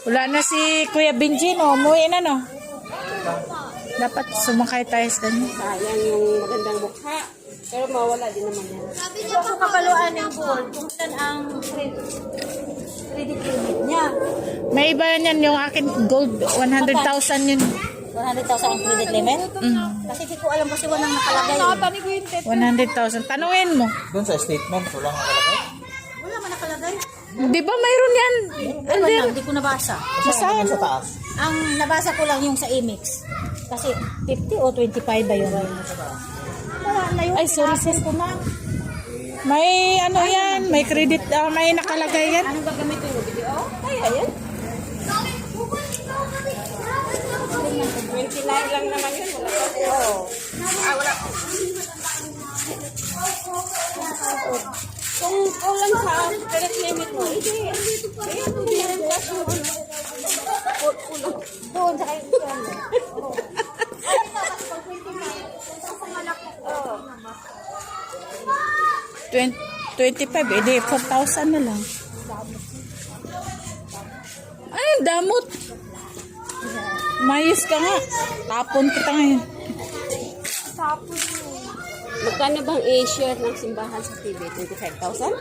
Wala na si Kuya Benji, no? Umuwi na, no? Dapat sumakay tayo sa kanya. Sayang yung magandang mukha. Pero mawala din naman yan. Ito ako kapaluan ng gold kung saan ang credit limit niya. May iba yan yung akin gold, 100,000 yun. 100,000 ang credit limit? Kasi di ko alam kasi walang nakalagay. 100,000. Tanungin mo. Doon sa statement, wala nga nakalagay. Wala man nakalagay. Di ba mayroon yan? Ewan lang, di ko nabasa. Basahin Sa taas. Ang nabasa ko lang yung sa Amex. Kasi 50 o 25 ba yun? Wala na yun. Ay, sorry sis. Ko na. May ano yan, may credit, may nakalagay yan. Anong gagamitin mo? Video? Kaya yan. 29 lang naman yun. Wala pa. Oo. Wala. Kung kulang sa credit limit mo, hindi. Ayun, Doon sa kayo. 25, edi 4,000 na lang. Ay, damot. Mayos ka nga. Tapon kita ngayon. magkano bang i-share ng simbahan sa TV? 25,000?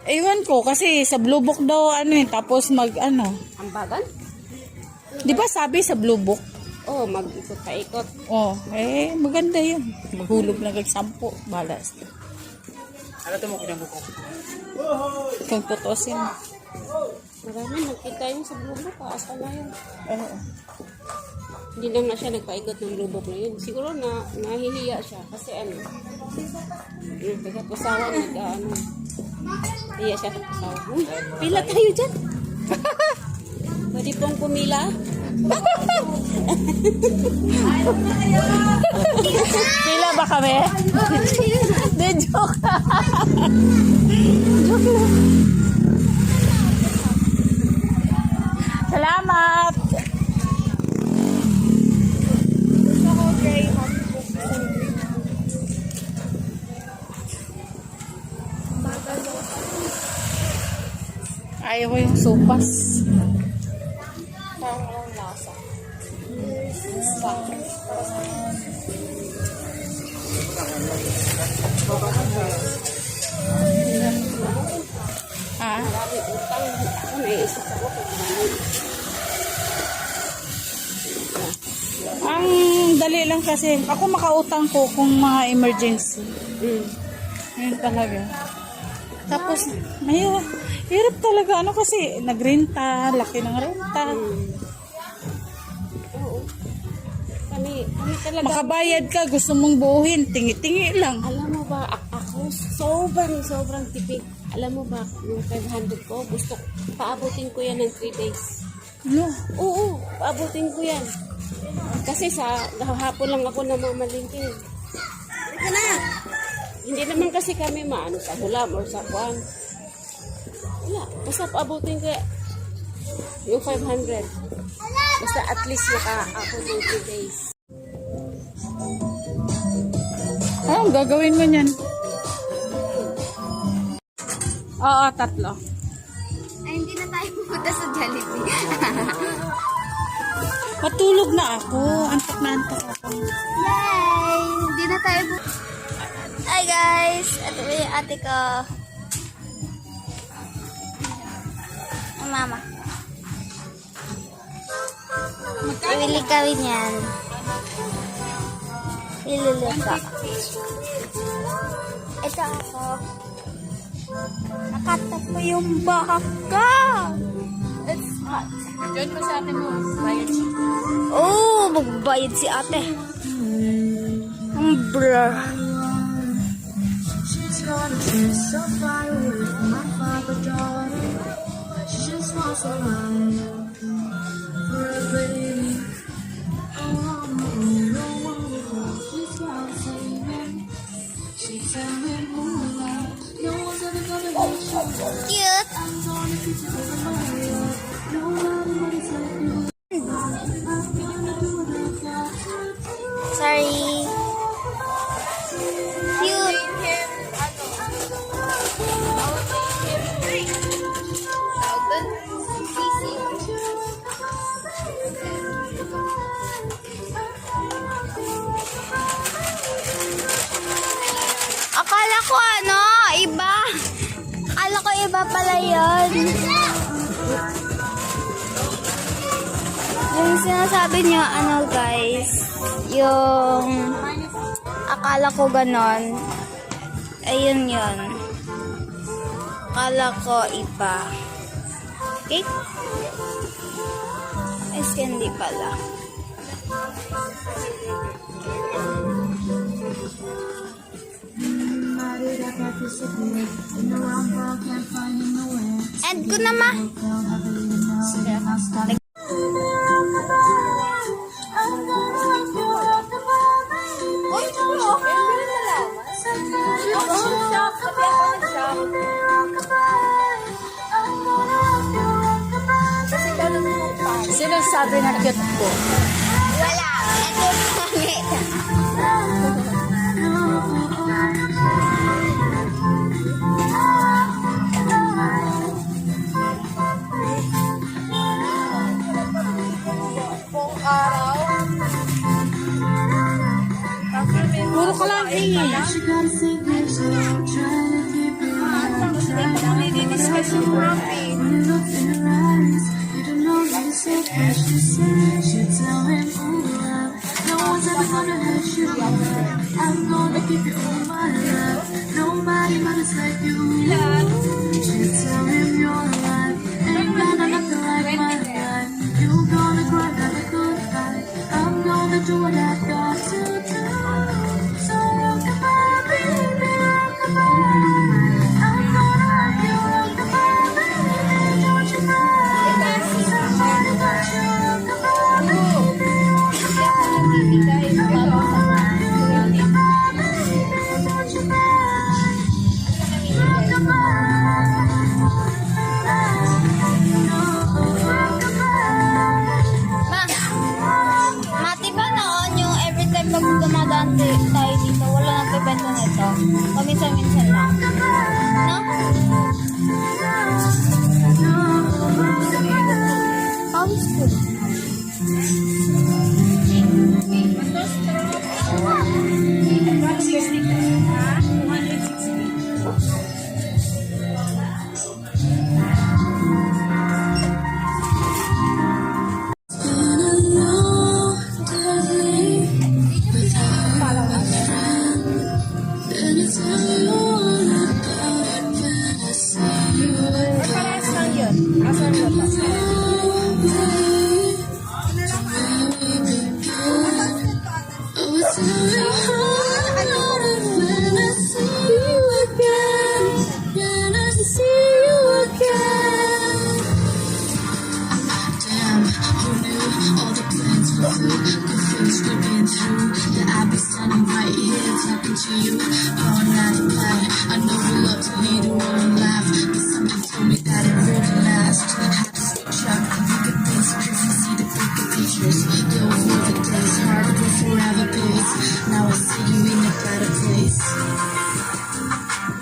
Ewan ko, kasi sa Blue Book daw, ano yun, tapos ano. Ambagan? Di ba sabi sa Blue Book? Oo, mag-ikot-paikot. Oh, maganda yun. Maghulog lang kag 10. Balas. Ano ito mo kinabuko? Kung tutusin. Marami, nagkita yun sa Blue Book. Asa na yun. Oo. Hindi lang na siya nagpaikot ng Blue Book na yun. Siguro na nahihiya siya. Kasi ano, pagkapasawa, hiya siya sa pasawa. Uy, pila tayo dyan. Pwede pong pumila. Pila ba kami? De, joke. Joke lang. Salamat. Ayaw ko yung sopas. Parang walang lasa. Ah? Ako naiisip ako. Ang dali lang kasi. Ako makautang ko kung mga emergency. Yun talaga. Tapos, hirap talaga. Ano kasi, nagrenta, laki ng renta. Oo. Kami talaga. Makabayad ka, gusto mong buuhin, tingi-tingi lang. Alam mo ba, ako sobrang tipid. Alam mo ba, yung 500 ko, paabutin ko yan ng 3 days. No. Oo, paabutin ko yan. Kasi sa hapon lang ako namamalingkin. Halika na! Hindi naman kasi kami maano sa hulam or sa kwan. Wala, basta paabutin ko yung 500. Basta at least naka-abot yung 2 days. Anong gagawin mo niyan? Oo, 3. Ay, hindi na tayo pupunta sa Jollibee. Matulog na ako. Antok na antok ako. Yay! Hindi na tayo Hi guys! Ito ba yung ate ko? Ang mama. Bibili kami niyan. Iluluto. Ito ako. Nakatap ko yung baka. It's hot. Diyan mo sa atin mo. Bayad siya. Oh, magbayad si ate. Bruh. So far away from my father, darling. She just wants a ride for a baby. Oh, no, she's got a saving. She's having moonlight. No one's ever gonna be sure. Cute. I'm gonna keep you for the moment. No matter what it's like. I'm gonna do what I got to do. Sorry. Cute. ko ano, iba. Akala ko iba pala yun. Yung sinasabi niyo, ano guys, yung akala ko ganon. Ayun yun. Akala ko iba. Okay? Is candy pala. End ko na ma. Sino sabi na cute po? Wala. Ito pangit. Puro ka lang eh. She gotta say this, trying to keep it right. When you look in her eyes, you don't know what to say. What she said, she tell him, oh love, no one's ever gonna hurt you. I'm gonna keep you all my life. Nobody matters like you. She tell him you're alive, ain't gonna nothing like my life. You gonna cry, have a good fight. I'm gonna do what I got to do. So rockabye, baby, rockabye. I'm gonna rock you, rockabye, baby. Don't you cry. Somebody got you, rockabye, baby. I'm gonna rock you, rockabye, baby. Don't you cry. Mati ba noon yung every time pag dumadaan tayo dito, wala nagbebenta nito? Paminsan-minsan lang. No? Pawis ko.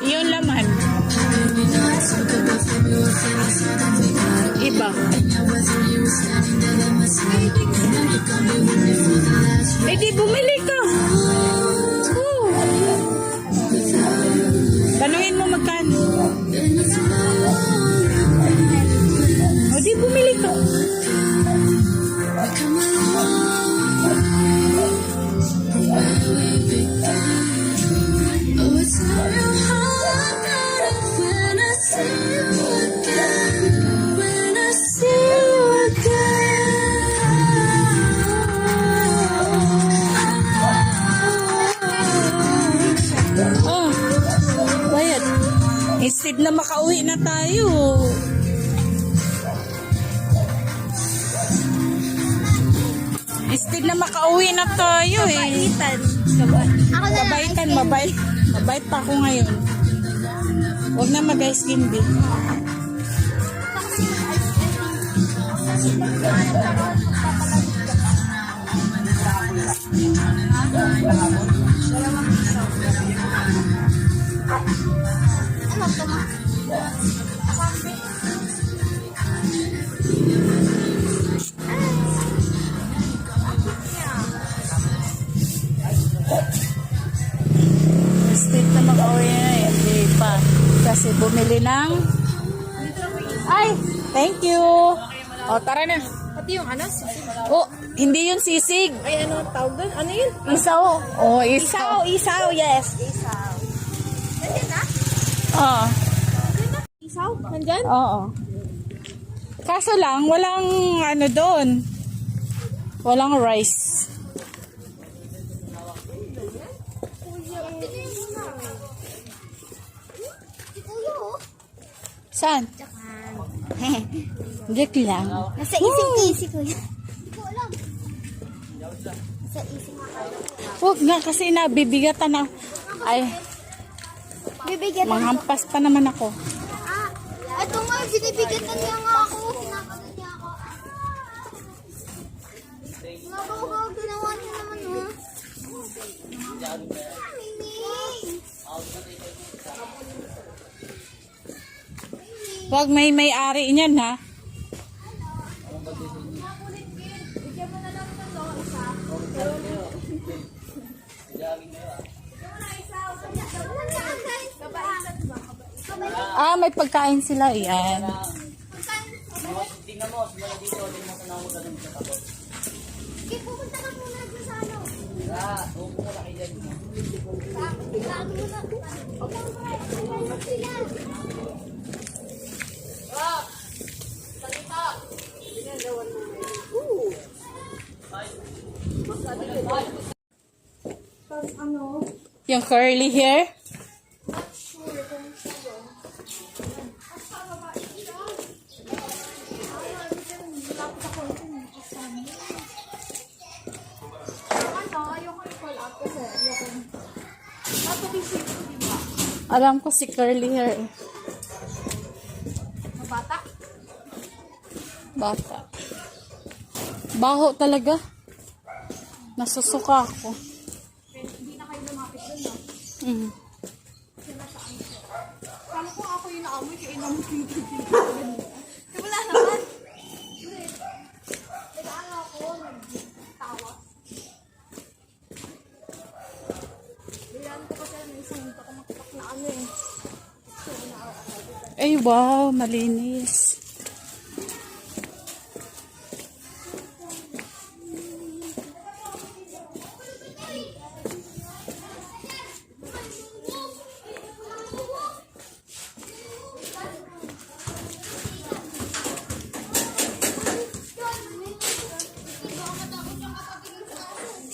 Yun laman. Iba. Eh di bumili ka. Tanungin mo magkano. O di bumili ka. Oh, bayad. Instead na makauwi na tayo. Instead na makauwi na tayo eh. Ako na lang. Mabaitan, mabait. Mabait pa ako ngayon. Huwag na mag-ice candy. Instead na makauwi na eh. kasi bumili ng... Ay, thank you. O, tara na. Pati yung ano, sisig. Oh, hindi yun sisig. Ay, ano tawag doon? Ano yun? Isaw. Oh, isaw. Isaw, yes. Isaw. Nandiyan na? Oo. Isaw? Nandyan? Oo. Kaso lang, walang ano doon. Walang rice. Saan? Joke lang. Nasa isip-isip ko yan. Hindi ko alam. Sa isip ko. Huwag nga kasi nabibigatan na. Ay, Bibigyan na. manghampas pa naman ako. Ito nga, binibigyan niya nga ako. Pinapagod niya ako. Mga ginawa niya naman, ha? Huwag may-ari niyan, ha? Ah, may pagkain sila. Yan. Tingnan mo, simula dito, tingnan mo sa namin ganun sa tapos. Sige, pupunta ka muna dyan sa ano. Upo ko na kayo dyan. Bago mo na. Sila. Yung curly hair. Alam ko si curly hair. Bata. Bata. Baho talaga. Nasusuka ako. Hindi na kayo lumapit dun, no? Mm. Kala ko ako yung naamoy, kaya inamoy ko yung wala naman. Nag-ano ako, nagtawa. Bilan ko kasi may isang pakamakpak na ano eh. Ay, wow. Malinis.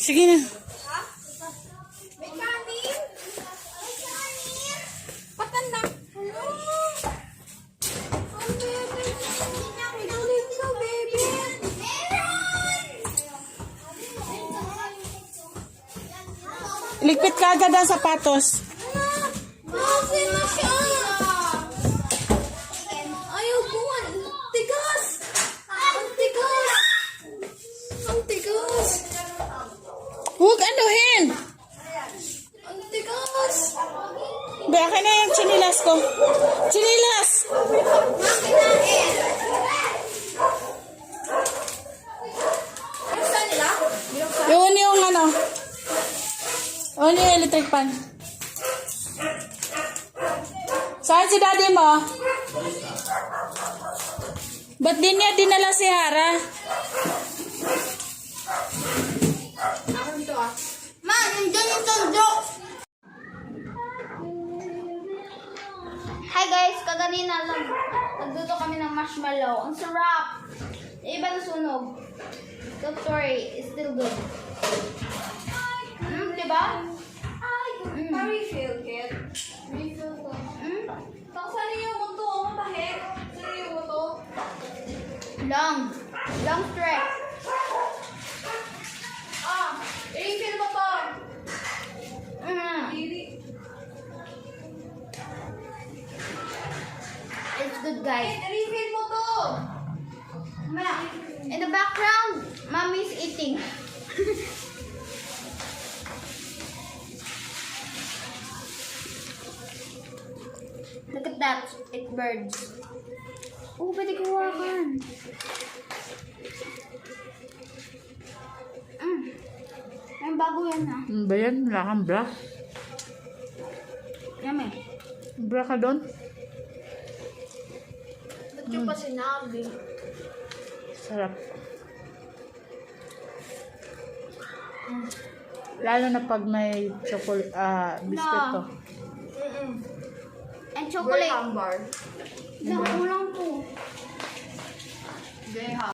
Sige na. May kanin! May kanin! Patanda! Hello! Ang bebe! Galing ka, bebe! Ligpit ka agad ang sapatos. Masi na siya! Ayaw ko! Ang tigas! Ang tigas! Ang tigas! Huwag anuhin. Ang tigas! Be, akin na yung chinilas ko. Chinilas! Saan nila? Yung ano. Yung electric pan. Saan si daddy mo? Ba't din niya dinala si Hara? Ma, nandiyan yung tondo! Hi guys, kaganina lang nagluto kami ng marshmallow. Ang sarap! Iba na sunog. Don't worry, it's still good. Diba? Refill, kid. Refill to. Saan yung mo to? Mahit. Saan yung mo to? Long. Long stretch. I-refill mo to. It's good, guys. I-refill mo to. In the background, mommy's eating. Look at that. It's birds. Oh, pwede kuwakan. May bago yan ah. Ano ba yan? Wala kang bra? Yummy. Bra ka doon? Ito pa sinabi. Sarap. Lalo na pag may chocolate, biscuit to. And chocolate. Bar. Kulang po.